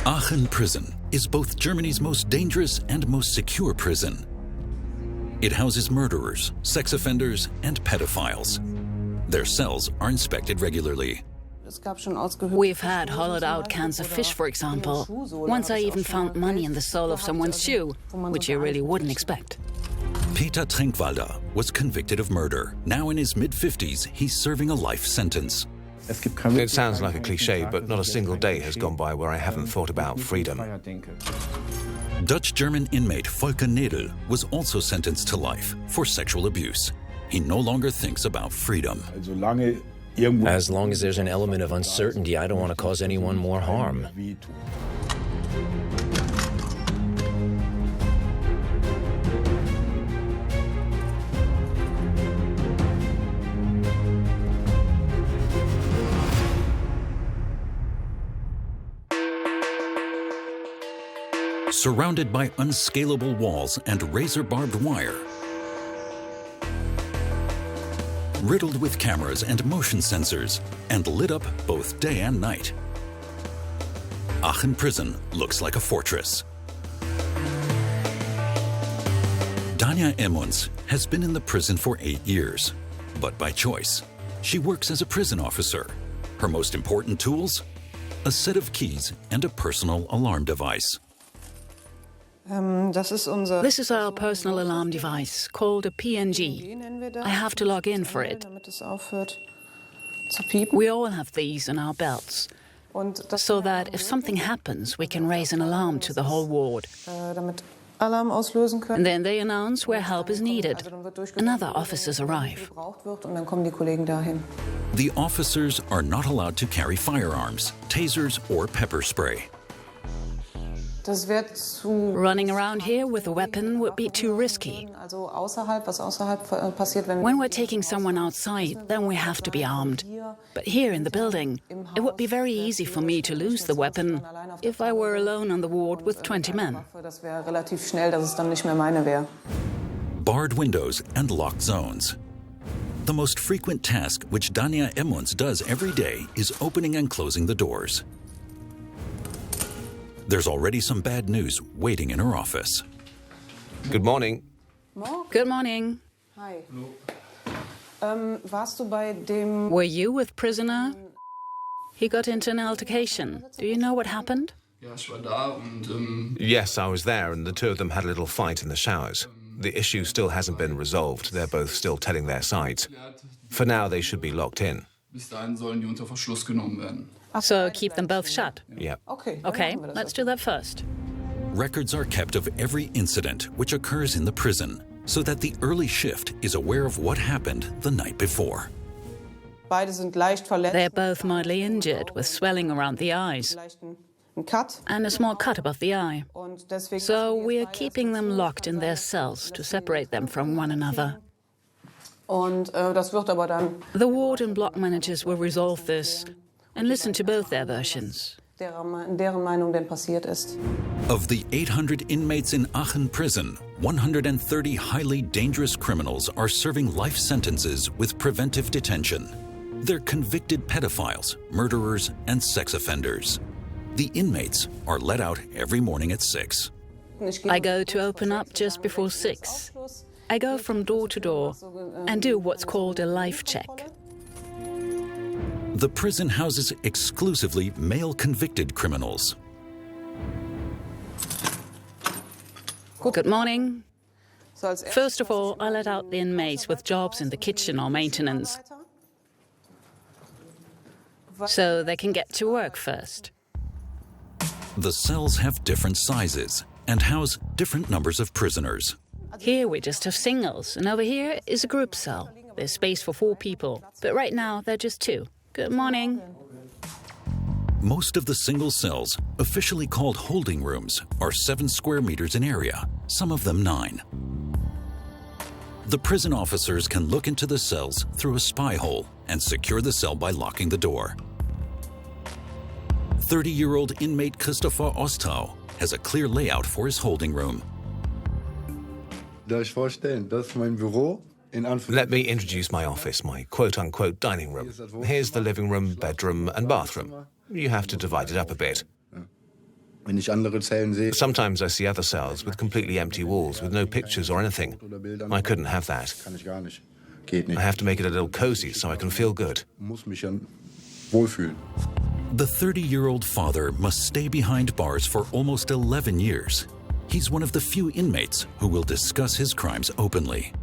Aachen Prison is both Germany's most dangerous and most secure prison. It houses murderers, sex offenders, and pedophiles. Their cells are inspected regularly. We've had hollowed out cans of fish, for example. Once I even found money in the sole of someone's shoe, which you really wouldn't expect. Peter Trenkwalder was convicted of murder. Now in his mid-50s, he's serving a life sentence. It sounds like a cliché, but not a single day has gone by where I haven't thought about freedom. Dutch-German inmate Volker Nedel was also sentenced to life for sexual abuse. He no longer thinks about freedom. As long as there's an element of uncertainty, I don't want to cause anyone more harm. Surrounded by unscalable walls and razor-barbed wire, riddled with cameras and motion sensors, and lit up both day and night, Aachen Prison looks like a fortress. Dania Emmons has been in the prison for 8 years, but by choice. She works as a prison officer. Her most important tools? A set of keys and a personal alarm device. This is our personal alarm device, called a PNG. I have to log in for it. We all have these in our belts, so that if something happens, we can raise an alarm to the whole ward. And then they announce where help is needed, and other officers arrive. The officers are not allowed to carry firearms, tasers, or pepper spray. Running around here with a weapon would be too risky. When we're taking someone outside, then we have to be armed. But here in the building, it would be very easy for me to lose the weapon if I were alone on the ward with 20 men. Barred windows and locked zones. The most frequent task which Dania Emmons does every day is opening and closing the doors. There's already some bad news waiting in her office. Good morning. Good morning. Hi. Were you with prisoner? He got into an altercation. Do you know what happened? Yes, I was there, and the two of them had a little fight in the showers. The issue still hasn't been resolved. They're both still telling their sides. For now, they should be locked in. So keep them both shut? Yeah. Okay, let's do that first. Records are kept of every incident which occurs in the prison, so that the early shift is aware of what happened the night before. They're both mildly injured, with swelling around the eyes and a small cut above the eye. So we're keeping them locked in their cells to separate them from one another. The ward and block managers will resolve this and listen to both their versions. Of the 800 inmates in Aachen Prison, 130 highly dangerous criminals are serving life sentences with preventive detention. They're convicted pedophiles, murderers, and sex offenders. The inmates are let out every morning at 6. I go to open up just before 6. I go from door to door and do what's called a life check. The prison houses exclusively male convicted criminals. Good morning. First of all, I let out the inmates with jobs in the kitchen or maintenance, so they can get to work first. The cells have different sizes and house different numbers of prisoners. Here we just have singles, and over here is a group cell. There's space for 4 people, but right now they're just 2. Good morning. Most of the single cells, officially called holding rooms, are 7 square meters in area, some of them 9. The prison officers can look into the cells through a spy hole and secure the cell by locking the door. 30-year-old inmate Christopher Ostau has a clear layout for his holding room. Let me introduce my office, my quote-unquote dining room. Here's the living room, bedroom, and bathroom. You have to divide it up a bit. Sometimes I see other cells with completely empty walls, with no pictures or anything. I couldn't have that. I have to make it a little cozy so I can feel good. The 30-year-old father must stay behind bars for almost 11 years. He's one of the few inmates who will discuss his crimes openly.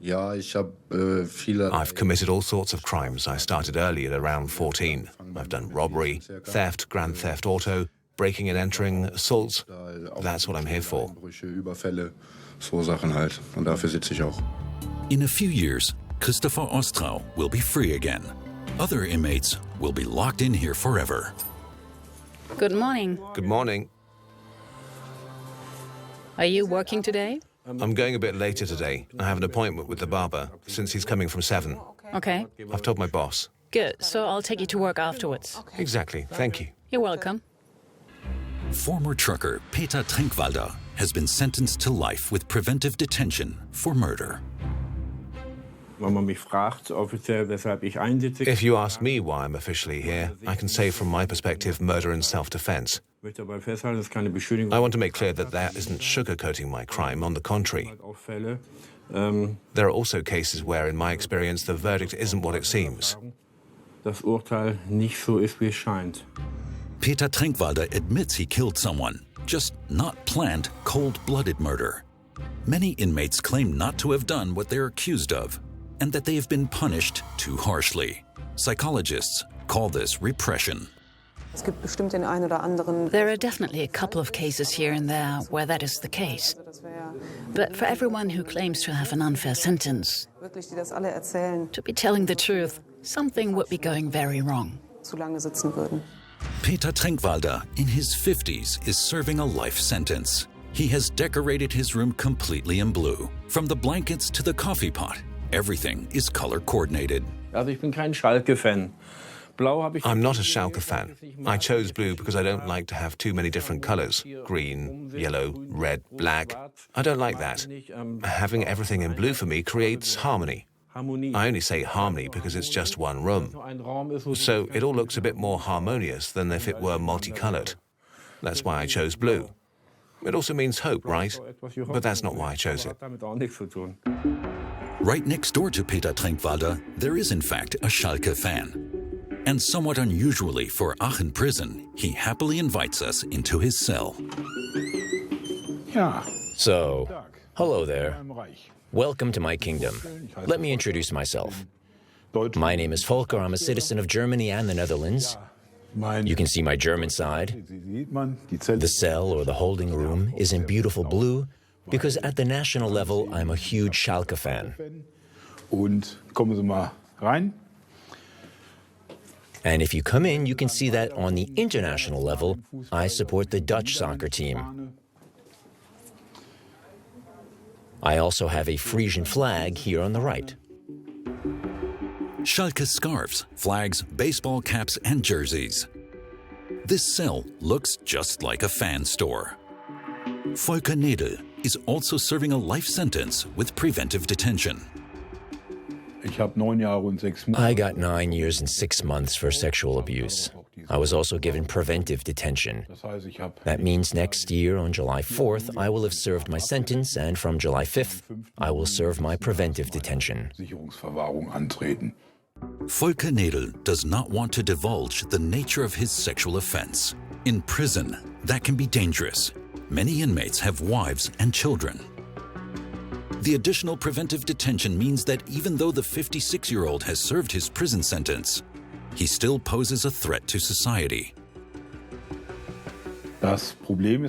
I've committed all sorts of crimes. I started early at around 14. I've done robbery, theft, grand theft auto, breaking and entering, assaults. That's what I'm here for. In a few years, Christopher Ostrau will be free again. Other inmates will be locked in here forever. Good morning. Good morning. Are you working today? I'm going a bit later today. I have an appointment with the barber, since he's coming from 7. Okay. I've told my boss. Good. So I'll take you to work afterwards. Exactly. Thank you. You're welcome. Former trucker Peter Trenkwalder has been sentenced to life with preventive detention for murder. If you ask me why I'm officially here, I can say from my perspective murder and self-defense. I want to make clear that that isn't sugarcoating my crime, on the contrary. There are also cases where, in my experience, the verdict isn't what it seems. Peter Trenkwalder admits he killed someone, just not planned, cold-blooded murder. Many inmates claim not to have done what they're accused of, and that they have been punished too harshly. Psychologists call this repression. There are definitely a couple of cases here and there where that is the case. But for everyone who claims to have an unfair sentence, to be telling the truth, something would be going very wrong. Peter Trenkwalder, in his 50s, is serving a life sentence. He has decorated his room completely in blue. From the blankets to the coffee pot, everything is color-coordinated. I'm not a Schalke fan. I chose blue because I don't like to have too many different colors. Green, yellow, red, black. I don't like that. Having everything in blue for me creates harmony. I only say harmony because it's just one room. So it all looks a bit more harmonious than if it were multicolored. That's why I chose blue. It also means hope, right? But that's not why I chose it. Right next door to Peter Trenkwalder, there is in fact a Schalke fan. And somewhat unusually for Aachen Prison, he happily invites us into his cell. So, hello there. Welcome to my kingdom. Let me introduce myself. My name is Volker. I'm a citizen of Germany and the Netherlands. You can see my German side. The cell, or the holding room, is in beautiful blue because at the national level, I'm a huge Schalke fan. And if you come in, you can see that on the international level, I support the Dutch soccer team. I also have a Frisian flag here on the right. Schalke scarves, flags, baseball caps, and jerseys. This cell looks just like a fan store. Volker Nedel is also serving a life sentence with preventive detention. I got 9 years and 6 months for sexual abuse. I was also given preventive detention. That means next year, on July 4th, I will have served my sentence, and from July 5th, I will serve my preventive detention. Volker Nedel does not want to divulge the nature of his sexual offense. In prison, that can be dangerous. Many inmates have wives and children. The additional preventive detention means that even though the 56-year-old has served his prison sentence, he still poses a threat to society.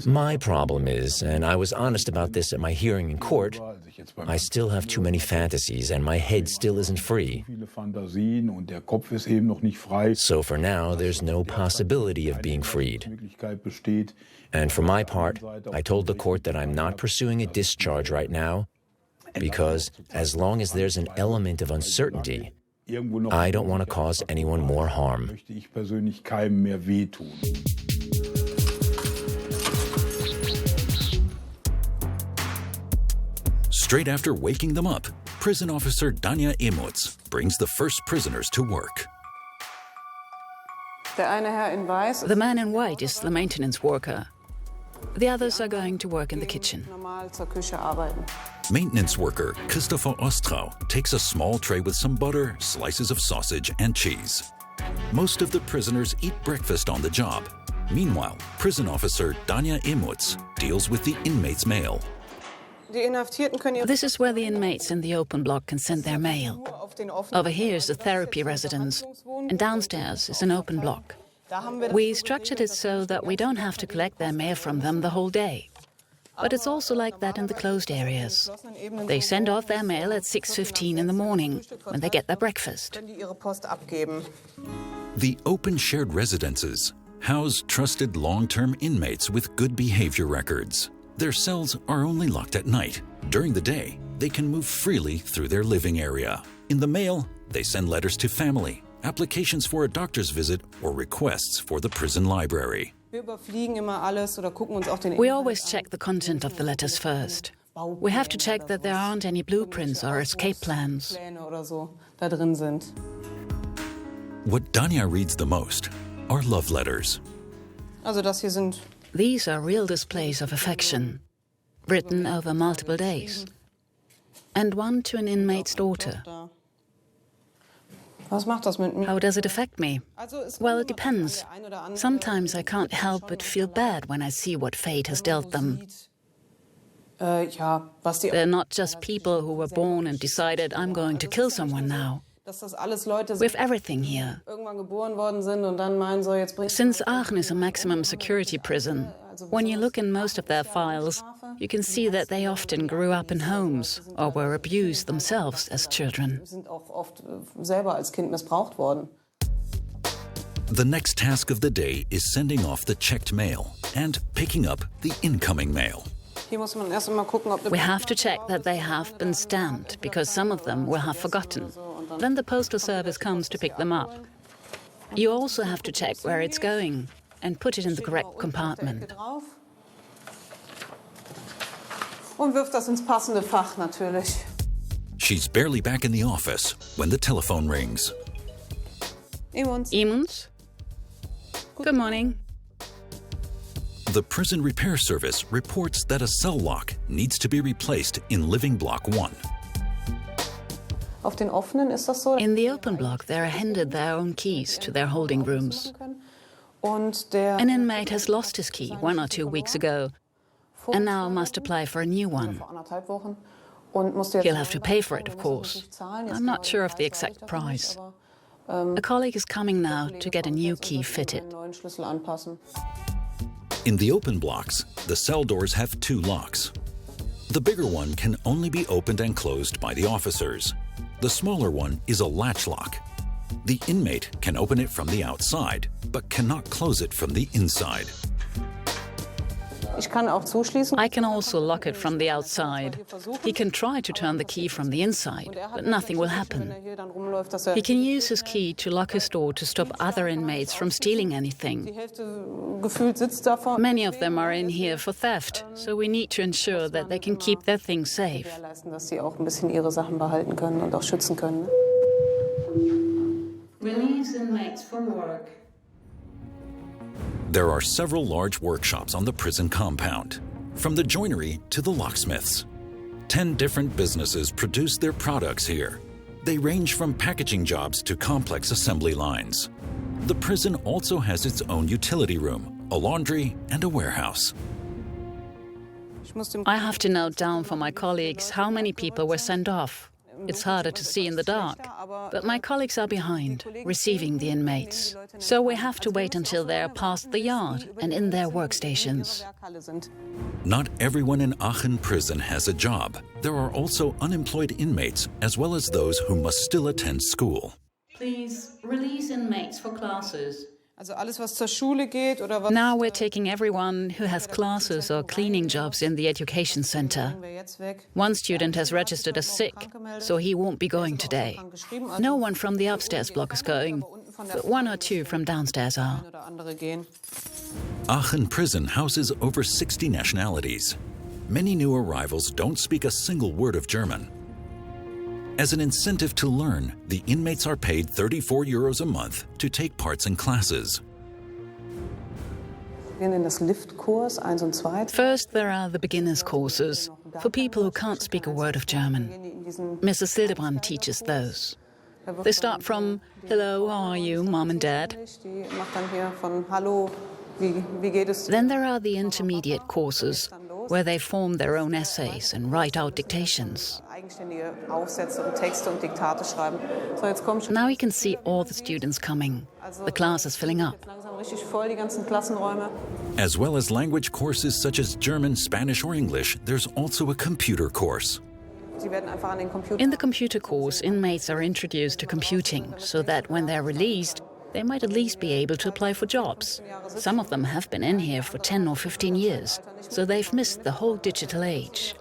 My problem is, and I was honest about this at my hearing in court, I still have too many fantasies and my head still isn't free. So for now, there's no possibility of being freed. And for my part, I told the court that I'm not pursuing a discharge right now because as long as there's an element of uncertainty, I don't want to cause anyone more harm. Straight after waking them up, prison officer Dania Emutz brings the first prisoners to work. The man in white is the maintenance worker. The others are going to work in the kitchen. Maintenance worker Christopher Ostrau takes a small tray with some butter, slices of sausage, and cheese. Most of the prisoners eat breakfast on the job. Meanwhile, prison officer Dania Imutz deals with the inmates' mail. This is where the inmates in the open block can send their mail. Over here is the therapy residence, and downstairs is an open block. We structured it so that we don't have to collect their mail from them the whole day. But it's also like that in the closed areas. They send off their mail at 6:15 in the morning, when they get their breakfast. The open shared residences house trusted long-term inmates with good behavior records. Their cells are only locked at night. During the day, they can move freely through their living area. In the mail, they send letters to family, applications for a doctor's visit, or requests for the prison library. We always check the content of the letters first. We have to check that there aren't any blueprints or escape plans. What Dania reads the most are love letters. These are real displays of affection, written over multiple days. And one to an inmate's daughter. How does it affect me? Well, it depends. Sometimes I can't help but feel bad when I see what fate has dealt them. They're not just people who were born and decided, I'm going to kill someone now. We have everything here. Since Aachen is a maximum security prison, when you look in most of their files, you can see that they often grew up in homes or were abused themselves as children. The next task of the day is sending off the checked mail and picking up the incoming mail. We have to check that they have been stamped, because some of them will have forgotten. Then the postal service comes to pick them up. You also have to check where it's going and put it in the correct compartment. She's barely back in the office when the telephone rings. Immunz? Good morning. The prison repair service reports that a cell lock needs to be replaced in living block 1. In the open block, they are handed their own keys to their holding rooms. An inmate has lost his key 1 or 2 weeks ago and now must apply for a new one. He'll have to pay for it, of course. I'm not sure of the exact price. A colleague is coming now to get a new key fitted. In the open blocks, the cell doors have 2 locks. The bigger one can only be opened and closed by the officers. The smaller one is a latch lock. The inmate can open it from the outside, but cannot close it from the inside. I can also lock it from the outside. He can try to turn the key from the inside, but nothing will happen. He can use his key to lock his door to stop other inmates from stealing anything. Many of them are in here for theft, so we need to ensure that they can keep their things safe. Release inmates for work. There are several large workshops on the prison compound, from the joinery to the locksmiths. 10 different businesses produce their products here. They range from packaging jobs to complex assembly lines. The prison also has its own utility room, a laundry, and a warehouse. I have to note down for my colleagues how many people were sent off. It's harder to see in the dark, but my colleagues are behind, receiving the inmates. So we have to wait until they're past the yard and in their workstations. Not everyone in Aachen Prison has a job. There are also unemployed inmates, as well as those who must still attend school. Please release inmates for classes. Now we're taking everyone who has classes or cleaning jobs in the education center. One student has registered as sick, so he won't be going today. No one from the upstairs block is going, but 1 or 2 from downstairs are. Aachen Prison houses over 60 nationalities. Many new arrivals don't speak a single word of German. As an incentive to learn, the inmates are paid €34 a month to take parts in classes. First, there are the beginners courses for people who can't speak a word of German. Mrs. Sildebrand teaches those. They start from, hello, how are you, mom and dad? Then there are the intermediate courses, where they form their own essays and write out dictations. Now you can see all the students coming. The class is filling up. As well as language courses such as German, Spanish, or English, there's also a computer course. In the computer course, inmates are introduced to computing so that when they're released, they might at least be able to apply for jobs. Some of them have been in here for 10 or 15 years, so they've missed the whole digital age.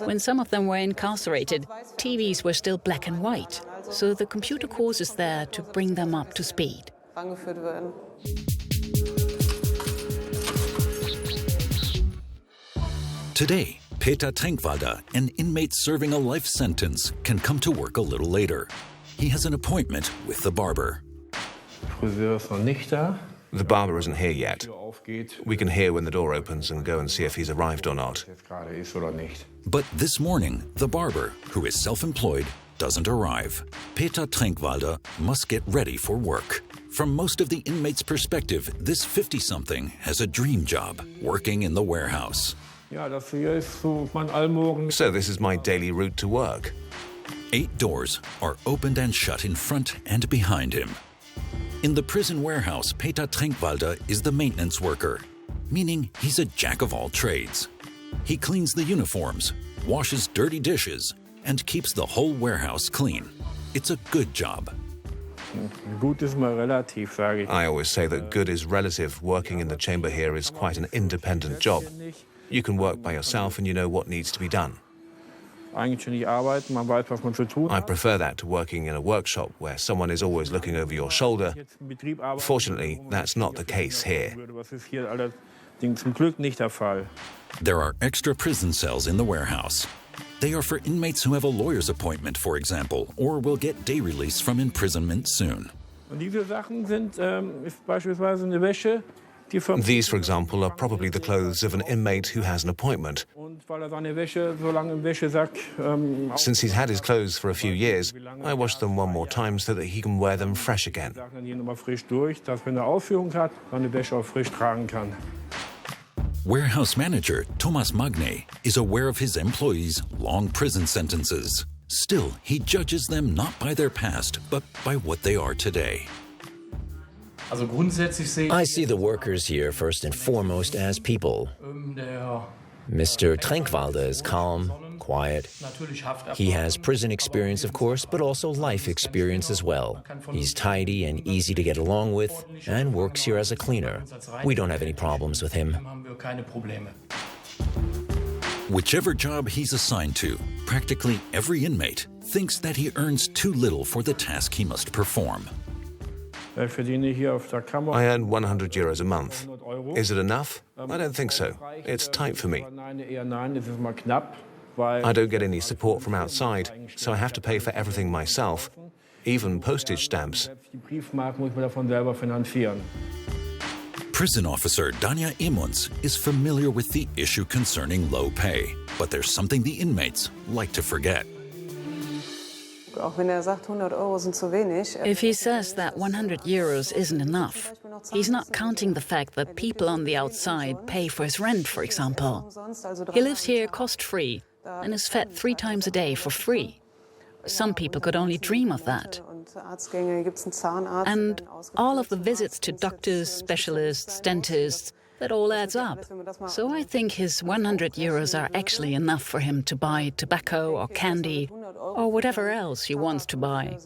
When some of them were incarcerated, TVs were still black and white, so the computer course is there to bring them up to speed. Today, Peter Trenkwalder, an inmate serving a life sentence, can come to work a little later. He has an appointment with the barber. The barber isn't here yet. We can hear when the door opens and go and see if he's arrived or not. But this morning, the barber, who is self-employed, doesn't arrive. Peter Trenkwalder must get ready for work. From most of the inmates' perspective, this 50-something has a dream job, working in the warehouse. So this is my daily route to work. 8 doors are opened and shut in front and behind him. In the prison warehouse, Peter Trenkwalder is the maintenance worker, meaning he's a jack of all trades. He cleans the uniforms, washes dirty dishes, and keeps the whole warehouse clean. It's a good job. I always say that good is relative. Working in the chamber here is quite an independent job. You can work by yourself and you know what needs to be done. I prefer that to working in a workshop where someone is always looking over your shoulder. Fortunately, that's not the case here. There are extra prison cells in the warehouse. They are for inmates who have a lawyer's appointment, for example, or will get day release from imprisonment soon. These, for example, are probably the clothes of an inmate who has an appointment. Since he's had his clothes for a few years, I wash them one more time so that he can wear them fresh again. Warehouse manager Thomas Magne is aware of his employees' long prison sentences. Still, he judges them not by their past, but by what they are today. I see the workers here first and foremost as people. Mr. Trenkwalder is calm, quiet. He has prison experience, of course, but also life experience as well. He's tidy and easy to get along with and works here as a cleaner. We don't have any problems with him. Whichever job he's assigned to, practically every inmate thinks that he earns too little for the task he must perform. I earn 100 euros a month. Is it enough? I don't think so. It's tight for me. I don't get any support from outside, so I have to pay for everything myself, even postage stamps. Prison officer Danja Emunds is familiar with the issue concerning low pay, but there's something the inmates like to forget. If he says that 100 euros isn't enough, he's not counting the fact that people on the outside pay for his rent, for example. He lives here cost-free and is fed 3 times a day for free. Some people could only dream of that. And all of the visits to doctors, specialists, dentists, that all adds up. So I think his 100 euros are actually enough for him to buy tobacco or candy or whatever else he wants to buy.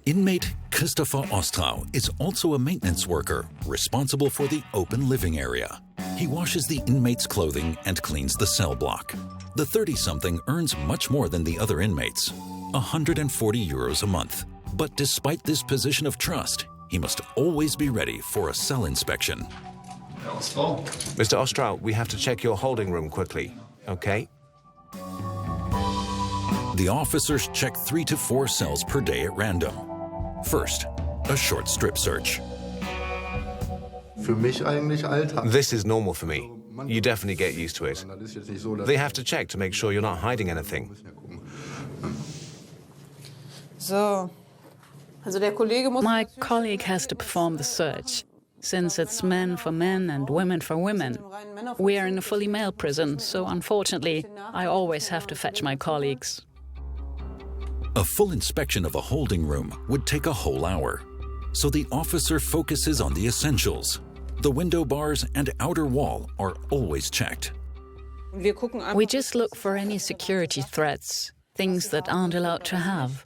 Inmate Christopher Ostrau is also a maintenance worker responsible for the open living area. He washes the inmates' clothing and cleans the cell block. The 30-something earns much more than the other inmates, 140 euros a month. But despite this position of trust, he must always be ready for a cell inspection. Mr. Ostrau, we have to check your holding room quickly, okay? The officers check 3 to 4 cells per day at random. First, a short strip search. This is normal for me. You definitely get used to it. They have to check to make sure you're not hiding anything. My colleague has to perform the search. Since it's men for men and women for women, we are in a fully male prison, so unfortunately, I always have to fetch my colleagues. A full inspection of a holding room would take a whole hour. So the officer focuses on the essentials. The window bars and outer wall are always checked. We just look for any security threats, things that aren't allowed to have.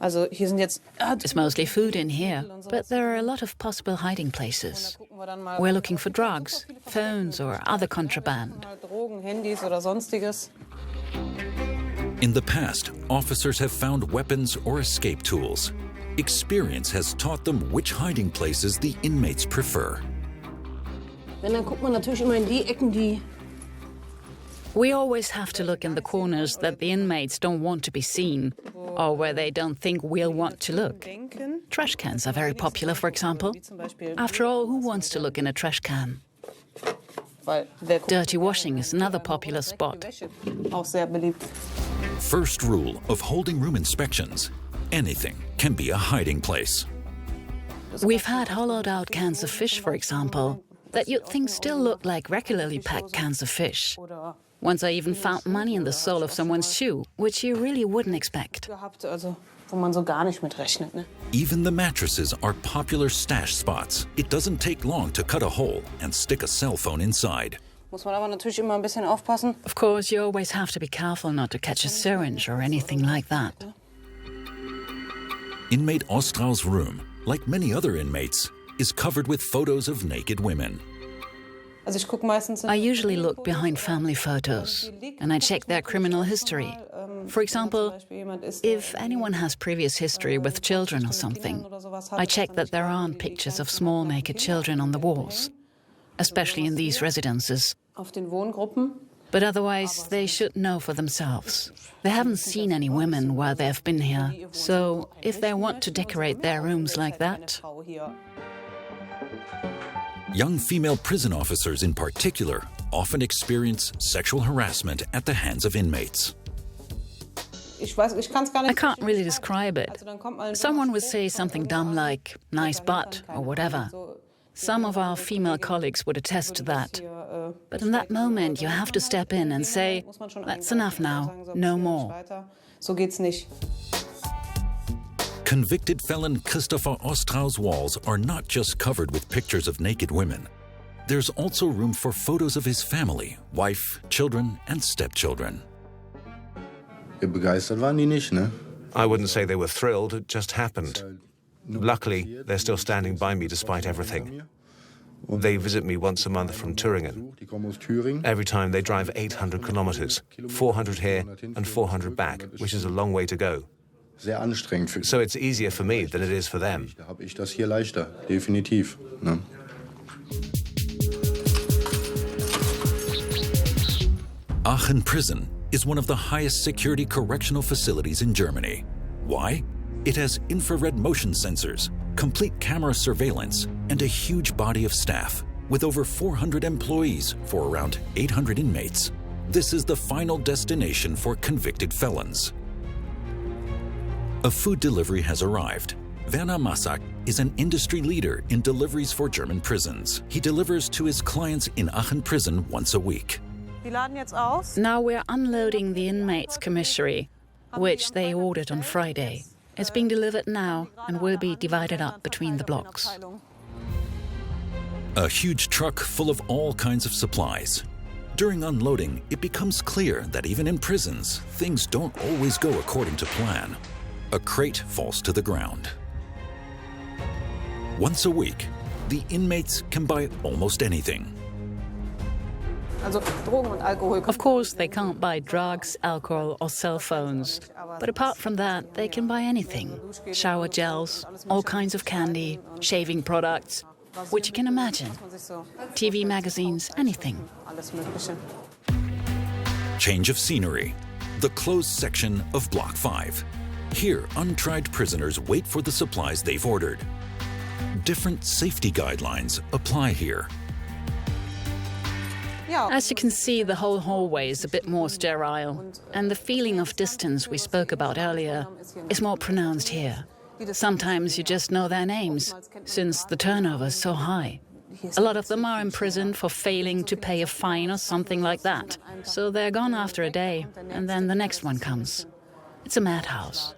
It's mostly food in here, but there are a lot of possible hiding places. We're looking for drugs, phones or other contraband. In the past, officers have found weapons or escape tools. Experience has taught them which hiding places the inmates prefer. We always have to look in the corners that the inmates don't want to be seen, or where they don't think we'll want to look. Trash cans are very popular, for example. After all, who wants to look in a trash can? Dirty washing is another popular spot. First rule of holding room inspections: anything can be a hiding place. We've had hollowed out cans of fish, for example, that you'd think still look like regularly packed cans of fish. Once I even found money in the sole of someone's shoe, which you really wouldn't expect. Even the mattresses are popular stash spots. It doesn't take long to cut a hole and stick a cell phone inside. Of course, you always have to be careful not to catch a syringe or anything like that. Inmate Ostrau's room, like many other inmates, is covered with photos of naked women. I usually look behind family photos, and I check their criminal history. For example, if anyone has previous history with children or something, I check that there aren't pictures of small naked children on the walls, especially in these residences. But otherwise, they should know for themselves. They haven't seen any women while they've been here, so if they want to decorate their rooms like that... Young female prison officers in particular often experience sexual harassment at the hands of inmates. I can't really describe it. Someone would say something dumb like, nice butt, or whatever. Some of our female colleagues would attest to that. But in that moment, you have to step in and say, that's enough now, no more. Convicted felon Christopher Ostrau's walls are not just covered with pictures of naked women. There's also room for photos of his family, wife, children, and stepchildren. I wouldn't say they were thrilled, it just happened. Luckily, they're still standing by me despite everything. They visit me once a month from Thüringen. Every time they drive 800 kilometers, 400 here and 400 back, which is a long way to go. So it's easier for me than it is for them. Aachen Prison is one of the highest security correctional facilities in Germany. Why? It has infrared motion sensors, complete camera surveillance, and a huge body of staff, with over 400 employees for around 800 inmates. This is the final destination for convicted felons. A food delivery has arrived. Werner Massak is an industry leader in deliveries for German prisons. He delivers to his clients in Aachen Prison once a week. Now we're unloading the inmates' commissary, which they ordered on Friday. It's being delivered now and will be divided up between the blocks. A huge truck full of all kinds of supplies. During unloading, it becomes clear that even in prisons, things don't always go according to plan. A crate falls to the ground. Once a week, the inmates can buy almost anything. Of course, they can't buy drugs, alcohol or cell phones. But apart from that, they can buy anything. Shower gels, all kinds of candy, shaving products, which you can imagine. TV magazines, anything. Change of scenery. the closed section of Block 5. Here, untried prisoners wait for the supplies they've ordered. Different safety guidelines apply here. As you can see, the whole hallway is a bit more sterile, and the feeling of distance we spoke about earlier is more pronounced here. Sometimes you just know their names, since the turnover is so high. A lot of them are imprisoned for failing to pay a fine or something like that. So they're gone after a day, and then the next one comes. It's a madhouse.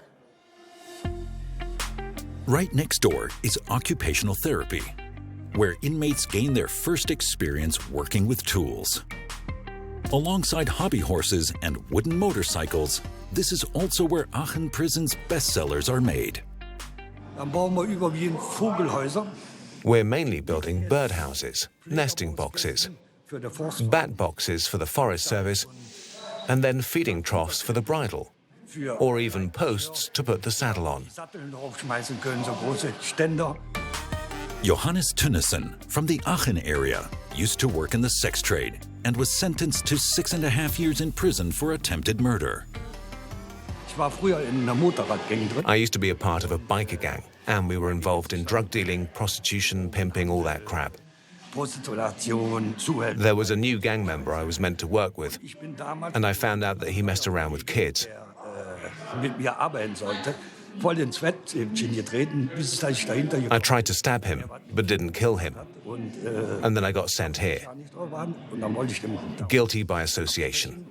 Right next door is occupational therapy, where inmates gain their first experience working with tools. Alongside hobby horses and wooden motorcycles, this is also where Aachen Prison's bestsellers are made. We're mainly building birdhouses, nesting boxes, bat boxes for the Forest Service, and then feeding troughs for the bridle, or even posts to put the saddle on. Johannes Tønnesen from the Aachen area used to work in the sex trade and was sentenced to 6.5 years in prison for attempted murder. I used to be a part of a biker gang, and we were involved in drug dealing, prostitution, pimping, all that crap. There was a new gang member I was meant to work with, and I found out that he messed around with kids. I tried to stab him, but didn't kill him. And then I got sent here. Guilty by association.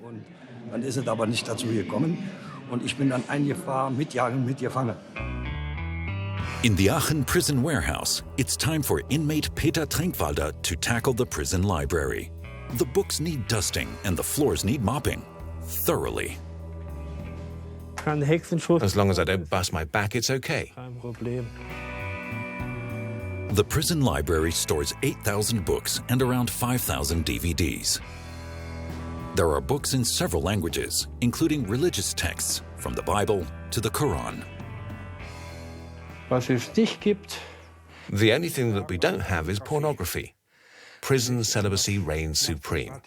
In the Aachen Prison warehouse, it's time for inmate Peter Trinkwalder to tackle the prison library. The books need dusting and the floors need mopping. Thoroughly. As long as I don't bust my back, it's okay. The prison library stores 8,000 books and around 5,000 DVDs. There are books in several languages, including religious texts, from the Bible to the Quran. The only thing that we don't have is pornography. Prison celibacy reigns supreme.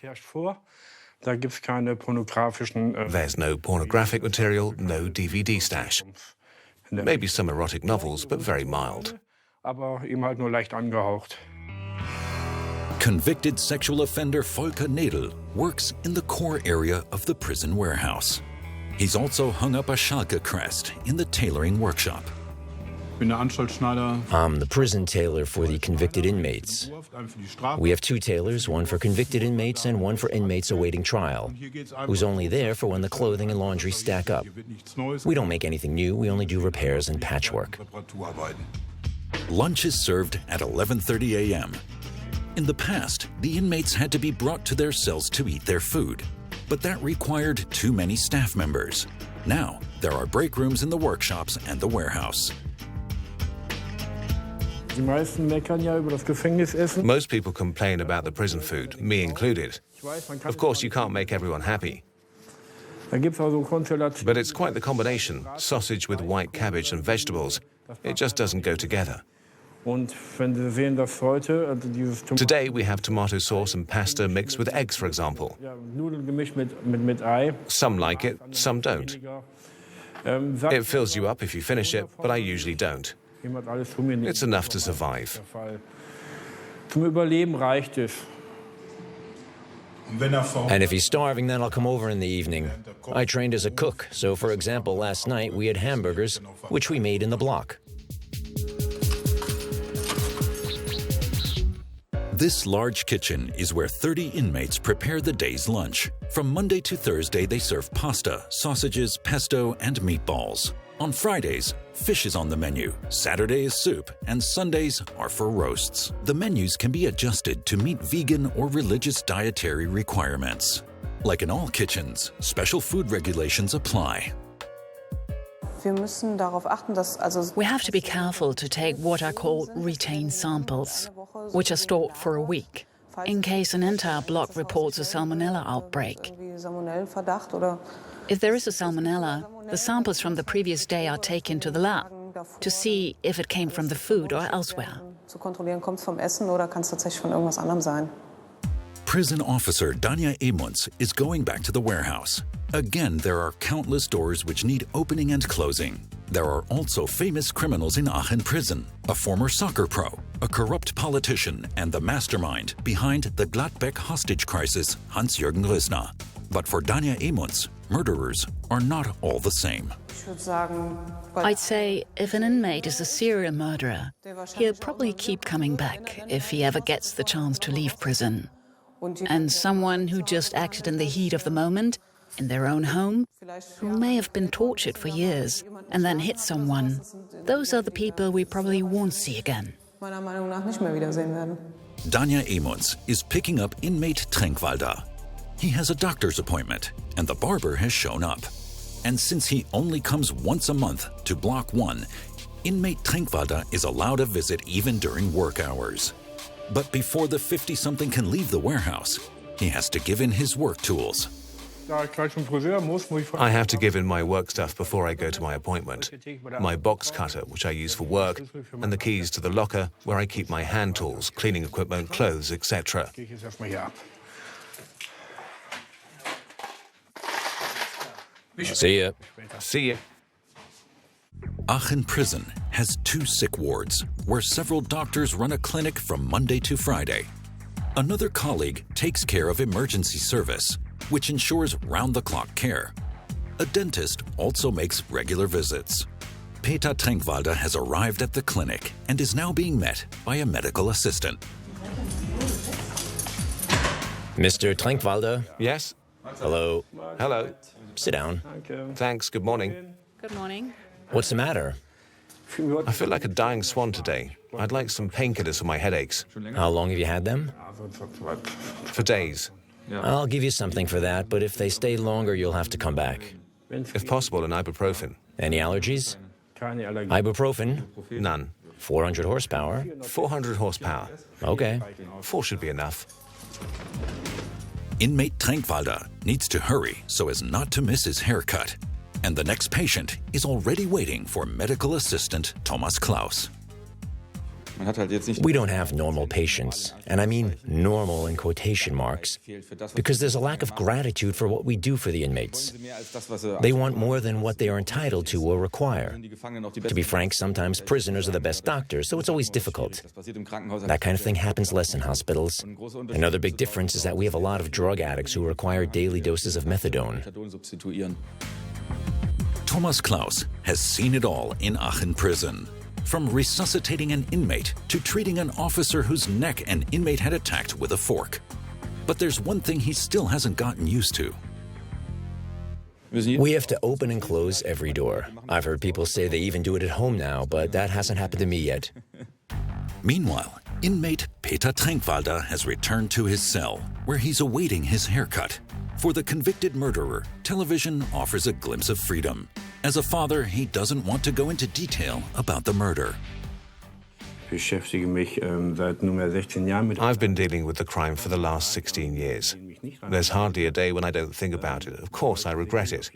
There's no pornographic material, no DVD stash. Maybe some erotic novels, but very mild. Convicted sexual offender Volker Nedel works in the core area of the prison warehouse. He's also hung up a Schalke crest in the tailoring workshop. I'm the prison tailor for the convicted inmates. We have 2 tailors, one for convicted inmates and one for inmates awaiting trial, who's only there for when the clothing and laundry stack up. We don't make anything new, we only do repairs and patchwork. Lunch is served at 11:30 a.m. In the past, the inmates had to be brought to their cells to eat their food, but that required too many staff members. Now, there are break rooms in the workshops and the warehouse. Most people complain about the prison food, me included. Of course, you can't make everyone happy. But it's quite the combination, sausage with white cabbage and vegetables. It just doesn't go together. Today we have tomato sauce and pasta mixed with eggs, for example. Some like it, some don't. It fills you up if you finish it, but I usually don't. It's enough to survive. And if he's starving, then I'll come over in the evening. I trained as a cook, so for example, last night we had hamburgers, which we made in the block. This large kitchen is where 30 inmates prepare the day's lunch. From Monday to Thursday, they serve pasta, sausages, pesto, and meatballs. On Fridays, fish is on the menu, Saturday is soup, and Sundays are for roasts. The menus can be adjusted to meet vegan or religious dietary requirements. Like in all kitchens, special food regulations apply. We have to be careful to take what are called retained samples, which are stored for a week, in case an entire block reports a salmonella outbreak. If there is a salmonella, the samples from the previous day are taken to the lab to see if it came from the food or elsewhere. Prison officer Danja Emunds is going back to the warehouse. Again, there are countless doors which need opening and closing. There are also famous criminals in Aachen Prison, a former soccer pro, a corrupt politician, and the mastermind behind the Gladbeck hostage crisis, Hans-Jürgen Rösner. But for Dania Emunds, murderers are not all the same. I'd say if an inmate is a serial murderer, he'll probably keep coming back if he ever gets the chance to leave prison. And someone who just acted in the heat of the moment, in their own home, who may have been tortured for years and then hit someone, those are the people we probably won't see again. Dania Emunds is picking up inmate Tränkwalder. He has a doctor's appointment, and the barber has shown up. And since he only comes once a month to Block 1, inmate Tränkwalder is allowed a visit even during work hours. But before the 50-something can leave the warehouse, he has to give in his work tools. I have to give in my work stuff before I go to my appointment. My box cutter, which I use for work, and the keys to the locker where I keep my hand tools, cleaning equipment, clothes, etc. See ya. See ya. Aachen Prison has 2 sick wards, where several doctors run a clinic from Monday to Friday. Another colleague takes care of emergency service, which ensures round-the-clock care. A dentist also makes regular visits. Peter Tränkwalder has arrived at the clinic and is now being met by a medical assistant. Mr. Tränkwalder? Yes? Hello. Hello. Sit down. Thanks. Good morning. Good morning. What's the matter? I feel like a dying swan today. I'd like some painkillers for my headaches. How long have you had them? For days. I'll give you something for that, but if they stay longer, you'll have to come back. If possible, an ibuprofen. Any allergies? Ibuprofen? None. 400 horsepower? 400 horsepower. Okay. 4 should be enough. Inmate Tränkwalder needs to hurry so as not to miss his haircut. And the next patient is already waiting for medical assistant Thomas Klaus. We don't have normal patients, and I mean normal in quotation marks, because there's a lack of gratitude for what we do for the inmates. They want more than what they are entitled to or require. To be frank, sometimes prisoners are the best doctors, so it's always difficult. That kind of thing happens less in hospitals. Another big difference is that we have a lot of drug addicts who require daily doses of methadone. Thomas Klaus has seen it all in Aachen Prison. From resuscitating an inmate to treating an officer whose neck an inmate had attacked with a fork. But there's one thing he still hasn't gotten used to. We have to open and close every door. I've heard people say they even do it at home now, but that hasn't happened to me yet. Meanwhile, inmate Peter Tränkwalder has returned to his cell, where he's awaiting his haircut. For the convicted murderer, television offers a glimpse of freedom. As a father, he doesn't want to go into detail about the murder. I've been dealing with the crime for the last 16 years. There's hardly a day when I don't think about it. Of course, I regret it.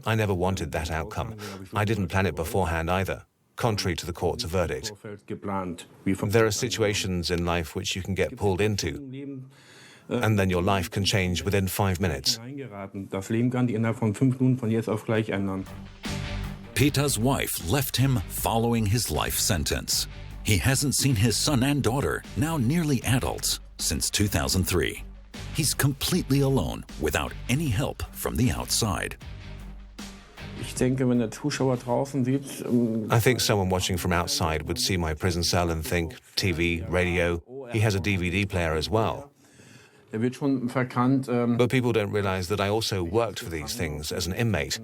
I never wanted that outcome. I didn't plan it beforehand either, contrary to the court's verdict. There are situations in life which you can get pulled into, and then your life can change within 5 minutes. Peter's wife left him following his life sentence. He hasn't seen his son and daughter, now nearly adults, since 2003. He's completely alone, without any help from the outside. I think someone watching from outside would see my prison cell and think, TV, radio, he has a DVD player as well. But people don't realize that I also worked for these things as an inmate,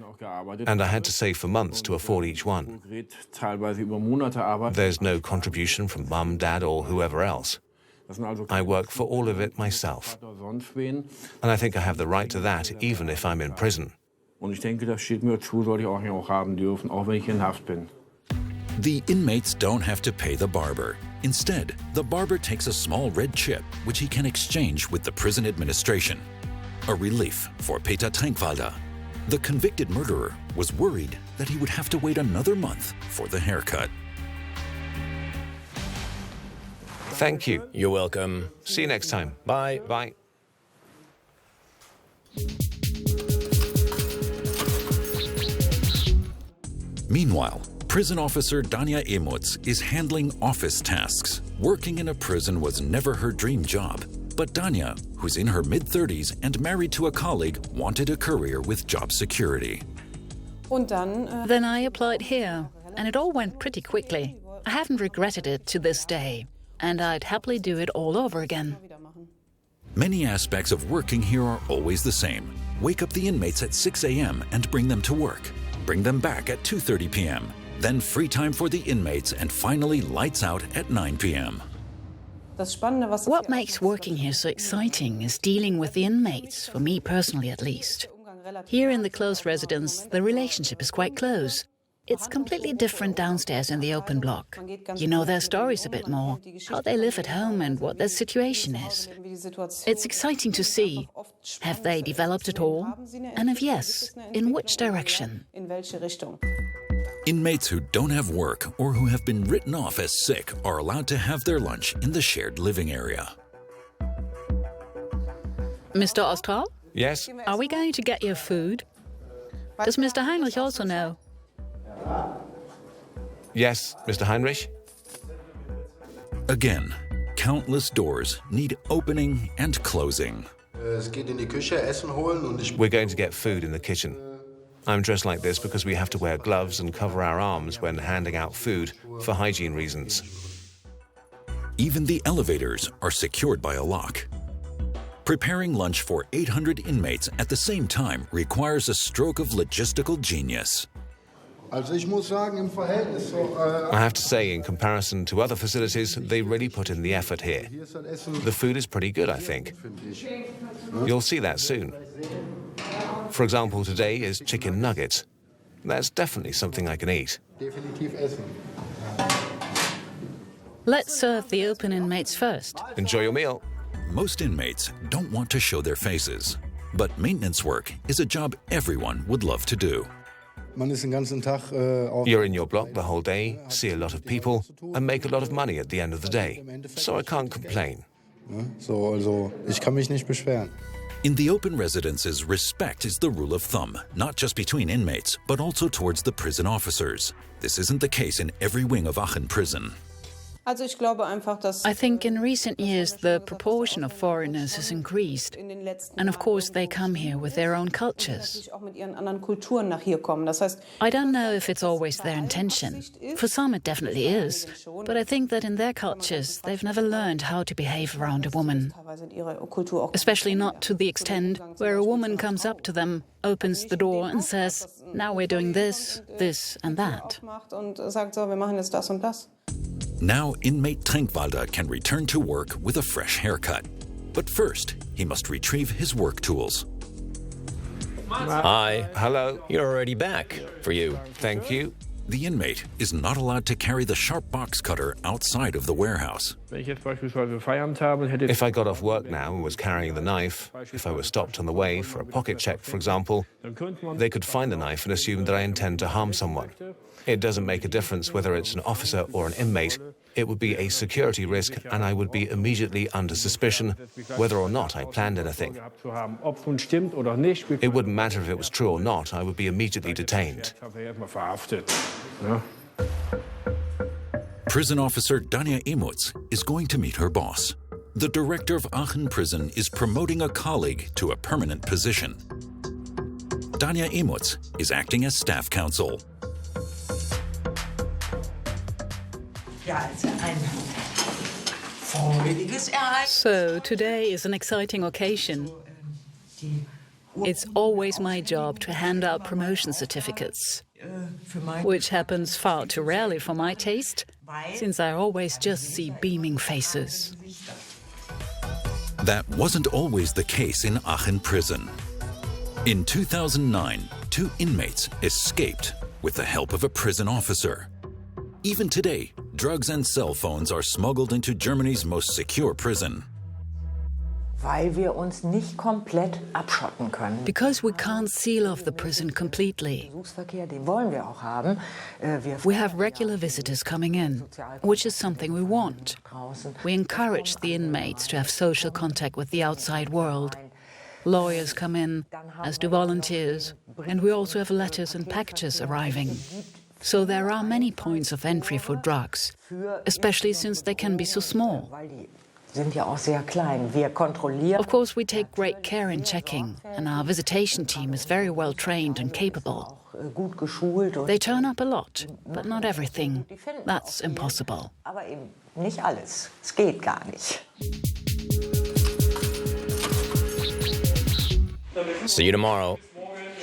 and I had to save for months to afford each one. There's no contribution from mum, dad, or whoever else. I work for all of it myself. And I think I have the right to that, even if I'm in prison. The inmates don't have to pay the barber. Instead, the barber takes a small red chip, which he can exchange with the prison administration. A relief for Peter Tränkwalder. The convicted murderer was worried that he would have to wait another month for the haircut. Thank you. You're welcome. See you next time. Bye. Bye. Meanwhile, prison officer Dania Emutz is handling office tasks. Working in a prison was never her dream job. But Dania, who's in her mid-30s and married to a colleague, wanted a career with job security. Then I applied here, and it all went pretty quickly. I haven't regretted it to this day, and I'd happily do it all over again. Many aspects of working here are always the same. Wake up the inmates at 6 a.m. and bring them to work. Bring them back at 2:30 p.m. Then free time for the inmates, and finally lights out at 9 p.m. What makes working here so exciting is dealing with the inmates, for me personally at least. Here in the closed residence, the relationship is quite close. It's completely different downstairs in the open block. You know their stories a bit more, how they live at home and what their situation is. It's exciting to see. Have they developed at all? And if yes, in which direction? Inmates who don't have work or who have been written off as sick are allowed to have their lunch in the shared living area. Mr. Ostral? Yes? Are we going to get your food? Does Mr. Heinrich also know? Yes, Mr. Heinrich? Again, countless doors need opening and closing. We're going to get food in the kitchen. I'm dressed like this because we have to wear gloves and cover our arms when handing out food for hygiene reasons. Even the elevators are secured by a lock. Preparing lunch for 800 inmates at the same time requires a stroke of logistical genius. I have to say, in comparison to other facilities, they really put in the effort here. The food is pretty good, I think. You'll see that soon. For example, today is chicken nuggets. That's definitely something I can eat. Let's serve the open inmates first. Enjoy your meal. Most inmates don't want to show their faces, but maintenance work is a job everyone would love to do. You're in your block the whole day, see a lot of people, and make a lot of money at the end of the day. So I can't complain. In the open residences, respect is the rule of thumb, not just between inmates, but also towards the prison officers. This isn't the case in every wing of Aachen Prison. I think in recent years the proportion of foreigners has increased. And of course they come here with their own cultures. I don't know if it's always their intention. For some it definitely is. But I think that in their cultures they've never learned how to behave around a woman. Especially not to the extent where a woman comes up to them, opens the door and says, "Now we're doing this, this and that." Now inmate Trinkwalder can return to work with a fresh haircut. But first, he must retrieve his work tools. Hi. Hello. You're already back. For you. Thank you. The inmate is not allowed to carry the sharp box cutter outside of the warehouse. If I got off work now and was carrying the knife, if I was stopped on the way for a pocket check, for example, they could find the knife and assume that I intend to harm someone. It doesn't make a difference whether it's an officer or an inmate. It would be a security risk, and I would be immediately under suspicion whether or not I planned anything. It wouldn't matter if it was true or not, I would be immediately detained. Prison officer Dania Emutz is going to meet her boss. The director of Aachen Prison is promoting a colleague to a permanent position. Dania Emutz is acting as staff counsel. So today is an exciting occasion. It's always my job to hand out promotion certificates, which happens far too rarely for my taste, since I always just see beaming faces. That wasn't always the case in Aachen Prison. In 2009, 2 inmates escaped with the help of a prison officer. Even today, drugs and cell phones are smuggled into Germany's most secure prison. Because we can't seal off the prison completely. We have regular visitors coming in, which is something we want. We encourage the inmates to have social contact with the outside world. Lawyers come in, as do volunteers, and we also have letters and packages arriving. So there are many points of entry for drugs, especially since they can be so small. Of course, we take great care in checking, and our visitation team is very well trained and capable. They turn up a lot, but not everything. That's impossible. See you tomorrow.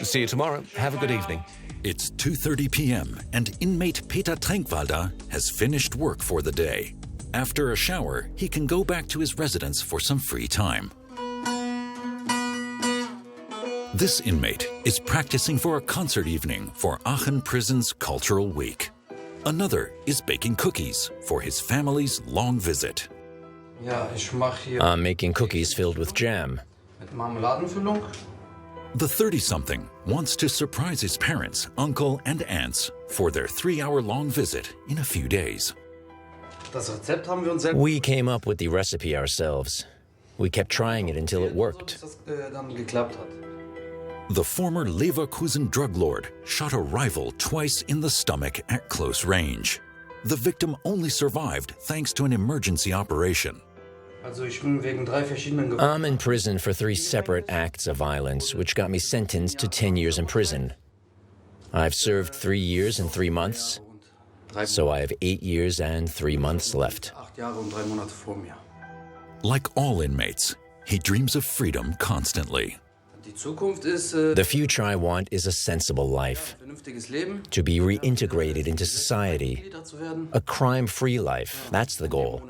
See you tomorrow. Have a good evening. It's 2:30 p.m. and inmate Peter Trinkwalder has finished work for the day. After a shower, he can go back to his residence for some free time. This inmate is practicing for a concert evening for Aachen Prison's Cultural Week. Another is baking cookies for his family's long visit. I'm making cookies filled with jam. The 30-something wants to surprise his parents, uncle, and aunts for their 3-hour-long visit in a few days. We came up with the recipe ourselves. We kept trying it until it worked. The former Leverkusen drug lord shot a rival twice in the stomach at close range. The victim only survived thanks to an emergency operation. I'm in prison for 3 separate acts of violence, which got me sentenced to 10 years in prison. I've served 3 years and 3 months, so I have 8 years and 3 months left. Like all inmates, he dreams of freedom constantly. The future I want is a sensible life, to be reintegrated into society, a crime-free life. That's the goal.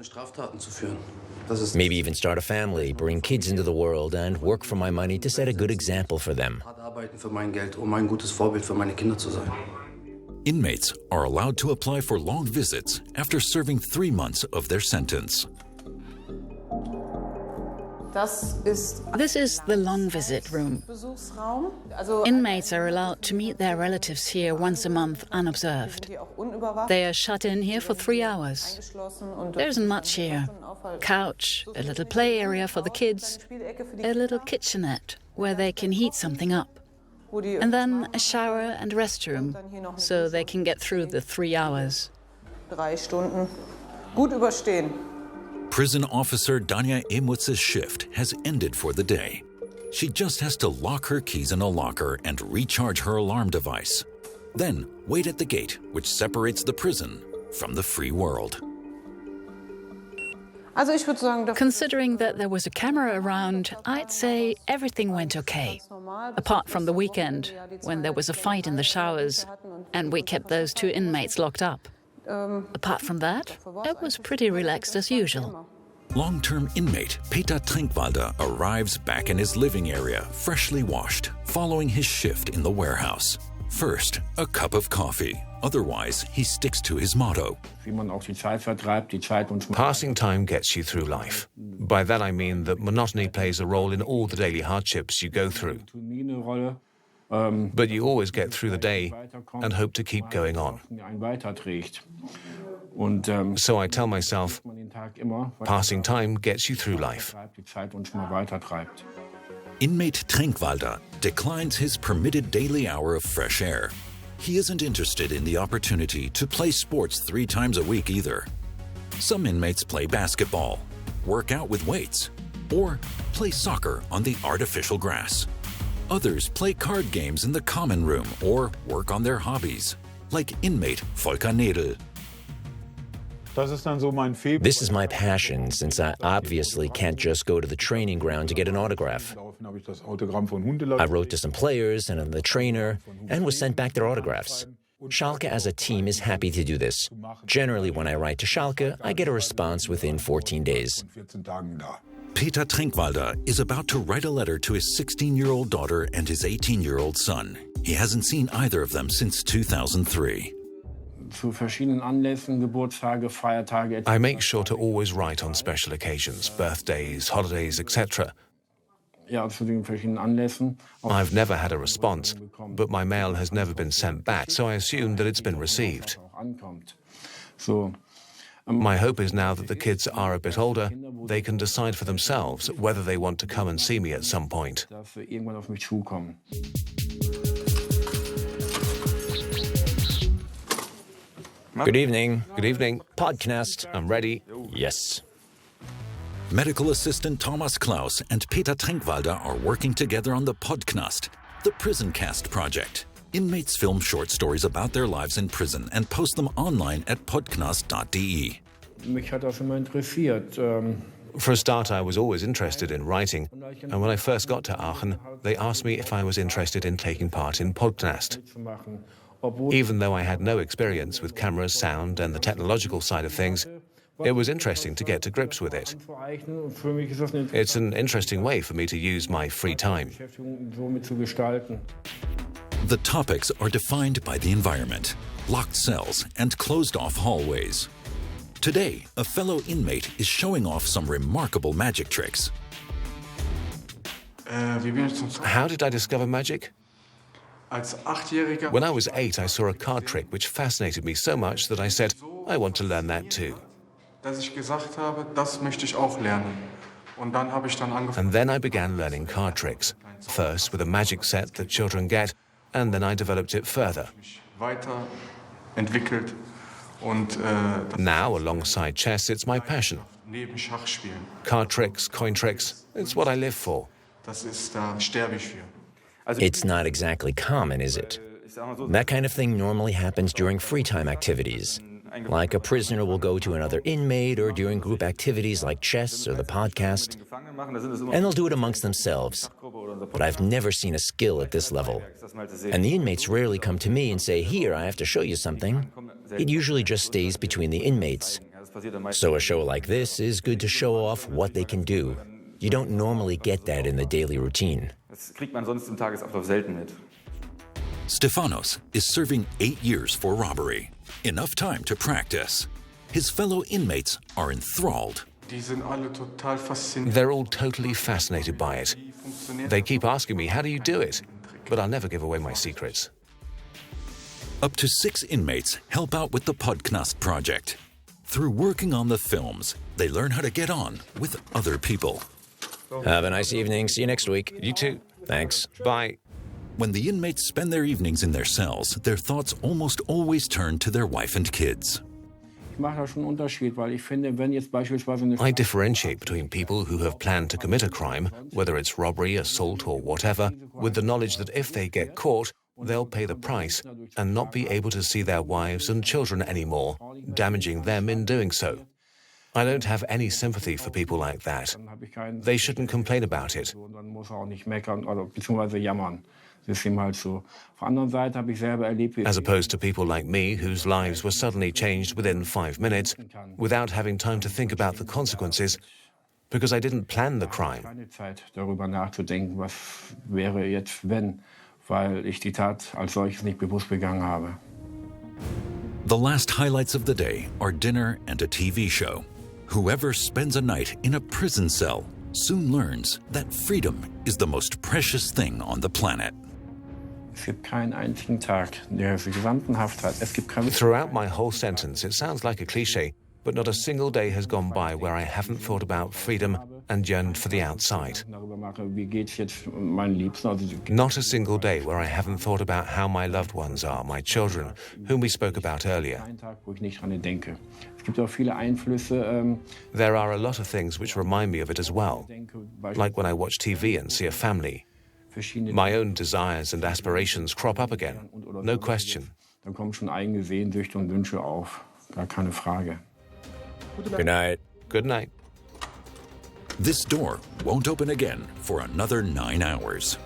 Maybe even start a family, bring kids into the world, and work for my money to set a good example for them. Inmates are allowed to apply for long visits after serving 3 months of their sentence. This is the long visit room. Inmates are allowed to meet their relatives here once a month unobserved. They are shut in here for 3 hours. There isn't much here. Couch, a little play area for the kids, a little kitchenette where they can heat something up, and then a shower and restroom so they can get through the 3 hours. Prison officer Dania Emutz's shift has ended for the day. She just has to lock her keys in a locker and recharge her alarm device. Then wait at the gate, which separates the prison from the free world. Considering that there was a camera around, I'd say everything went okay. Apart from the weekend, when there was a fight in the showers, and we kept those 2 inmates locked up. Apart from that, it was pretty relaxed as usual. Long-term inmate Peter Trinkwalder arrives back in his living area, freshly washed, following his shift in the warehouse. First, a cup of coffee. Otherwise, he sticks to his motto. Passing time gets you through life. By that I mean that monotony plays a role in all the daily hardships you go through. But you always get through the day and hope to keep going on. So I tell myself, passing time gets you through life. Inmate Trinkwalder declines his permitted daily hour of fresh air. He isn't interested in the opportunity to play sports 3 times a week either. Some inmates play basketball, work out with weights, or play soccer on the artificial grass. Others play card games in the common room or work on their hobbies, like inmate Volker Nedel. This is my passion, since I obviously can't just go to the training ground to get an autograph. I wrote to some players and the trainer and was sent back their autographs. Schalke as a team is happy to do this. Generally, when I write to Schalke, I get a response within 14 days. Peter Trinkwalder is about to write a letter to his 16-year-old daughter and his 18-year-old son. He hasn't seen either of them since 2003. I make sure to always write on special occasions, birthdays, holidays, etc. I've never had a response, but my mail has never been sent back, so I assume that it's been received. My hope is now that the kids are a bit older, they can decide for themselves whether they want to come and see me at some point. Good evening. Good evening. Podcast. I'm ready. Yes. Medical assistant Thomas Klaus and Peter Trenkwalder are working together on the Podcast, the prison cast project. Inmates film short stories about their lives in prison and post them online at podcast.de. Mich hat das immer interessiert. For a start, I was always interested in writing, and when I first got to Aachen, they asked me if I was interested in taking part in Podcast. Even though I had no experience with cameras, sound, and the technological side of things, it was interesting to get to grips with it. It's an interesting way for me to use my free time. The topics are defined by the environment, locked cells, and closed-off hallways. Today, a fellow inmate is showing off some remarkable magic tricks. How did I discover magic? When I was 8, I saw a card trick which fascinated me so much that I said, I want to learn that too. And then I began learning card tricks, first with a magic set that children get, and then I developed it further. Now, alongside chess, it's my passion. Card tricks, coin tricks, it's what I live for. It's not exactly common, is it? That kind of thing normally happens during free time activities. Like a prisoner will go to another inmate or during group activities like chess or the podcast, and they'll do it amongst themselves. But I've never seen a skill at this level. And the inmates rarely come to me and say, here, I have to show you something. It usually just stays between the inmates. So a show like this is good to show off what they can do. You don't normally get that in the daily routine. Stefanos is serving 8 years for robbery. Enough time to practice. His fellow inmates are enthralled. They're all totally fascinated by it. They keep asking me, how do you do it? But I'll never give away my secrets. Up to 6 inmates help out with the Podcast project. Through working on the films, they learn how to get on with other people. Have a nice evening. See you next week. You too. Thanks. Bye. When the inmates spend their evenings in their cells, their thoughts almost always turn to their wife and kids. I differentiate between people who have planned to commit a crime, whether it's robbery, assault, or whatever, with the knowledge that if they get caught, they'll pay the price and not be able to see their wives and children anymore, damaging them in doing so. I don't have any sympathy for people like that. They shouldn't complain about it. As opposed to people like me, whose lives were suddenly changed within 5 minutes, without having time to think about the consequences, because I didn't plan the crime. The last highlights of the day are dinner and a TV show. Whoever spends a night in a prison cell soon learns that freedom is the most precious thing on the planet. Throughout my whole sentence, it sounds like a cliche, but not a single day has gone by where I haven't thought about freedom and yearned for the outside. Not a single day where I haven't thought about how my loved ones are, my children, whom we spoke about earlier. There are a lot of things which remind me of it as well, like when I watch TV and see a family. My own desires and aspirations crop up again, no question. Good night. Good night. This door won't open again for another 9 hours.